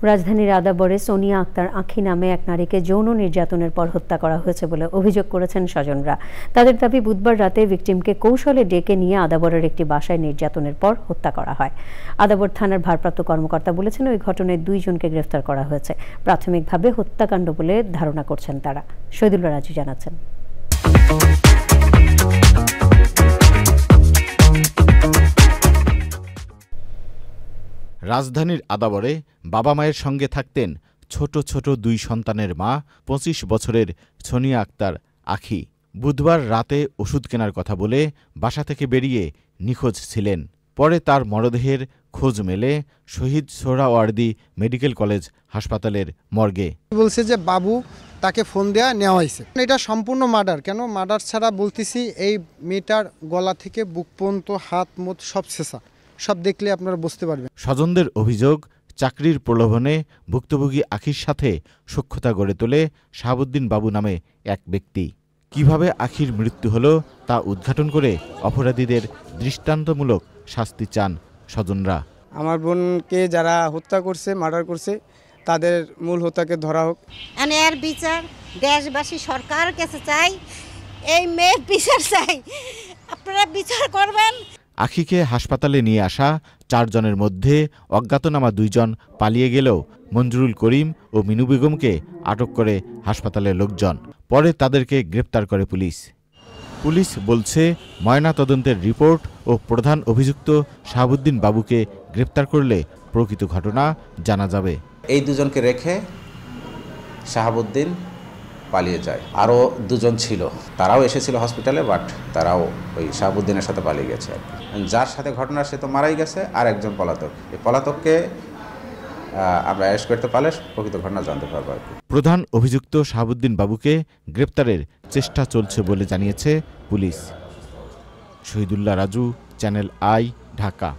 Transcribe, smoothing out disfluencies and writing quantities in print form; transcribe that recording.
রাজধানীর আদাবরে সোনিয়া আক্তার আঁখি নামে এক নারীকে যৌন নির্যাতনের পর হত্যা করা হয়েছে বলে অভিযোগ করেছেন স্বজনরা। তাদের দাবি, বুধবার রাতে ভিকটিমকে কৌশলে ডেকে নিয়ে আদাবরের একটি বাসায় নির্যাতনের পর হত্যা করা হয়। আদাবর থানার ভারপ্রাপ্ত কর্মকর্তা বলেছেন, ওই ঘটনায় 2 জনকে গ্রেফতার করা হয়েছে। প্রাথমিকভাবে হত্যাকাণ্ড বলে ধারণা করছেন তারা। শহীদুল্লাহ রাজু জানাচ্ছেন। রাজধানীর আদাবরে বাবা মায়ের সঙ্গে থাকতেন ছোট ছোট 2 সন্তানের মা 25 বছরের সোনিয়া আক্তার আঁখি। বুধবার রাতে ওষুধ কেনার কথা বলে বাসা থেকে বেরিয়ে নিখোঁজ ছিলেন। পরে তার মরদেহের খোঁজ মেলে শহীদ সোহরাওয়ার্দী মেডিকেল কলেজ হাসপাতালের মর্গে। বলছে যে বাবু তাকে ফোন দেয়া নেওয়া হয়েছে। এটা সম্পূর্ণ মার্ডার। কেন মার্ডার ছাড়া বলতেছি, এই মেয়েটার গলা থেকে বুক পর্যন্ত হাত মুখ সব ছেঁচা, সব দেখলে আপনারা বুঝতে পারবেন। স্বজনদের অভিযোগ, চাকরির প্রলোভনে ভুক্তভোগী আঁখির সাথে সখ্যতা গড়ে তোলে শাহাবুদ্দিন বাবু নামে এক ব্যক্তি। কিভাবে আঁখির মৃত্যু হলো তা উদ্ঘাটন করে অপরাধীদের দৃষ্টান্তমূলক শাস্তি চান স্বজনরা। আমার বোনকে যারা হত্যা করছে, মার্ডার করছে, তাদের মূল হত্যাকে ধরা হোক। এর বিচার দেশবাসী সরকার কাছে চাই, এই মেয়ের বিচার চাই, আপনারা বিচার করবেন। আঁখিকে হাসপাতালে নিয়ে আসা 4 জনের মধ্যে অজ্ঞাতনামা 2 জন পালিয়ে গেলেও মঞ্জুরুল করিম ও মিনু বেগমকে আটক করে হাসপাতালের লোকজন। পরে তাদেরকে গ্রেপ্তার করে পুলিশ। পুলিশ বলছে, ময়নাতদন্তের রিপোর্ট ও প্রধান অভিযুক্ত শাহাবুদ্দিন বাবুকে গ্রেপ্তার করলে প্রকৃত ঘটনা জানা যাবে। এই 2 জনকে রেখে শাহাবুদ্দিন পালিয়ে যায়। আরও 2 জন ছিল, তারাও এসেছিল হসপিটালে, বাট তারাও ওই শাহাবুদ্দিনের সাথে পালিয়ে গেছে। যার সাথে ঘটনা সে তো মারাই গেছে, আর একজন পলাতক। এই পলাতককে আমরা অ্যারেস্ট করতে পারলে প্রকৃত ঘটনা জানতে পারবো। প্রধান অভিযুক্ত শাহাবুদ্দিন বাবুকে গ্রেপ্তারের চেষ্টা চলছে বলে জানিয়েছে police. Shahidullah Raju, channel I, Dhaka.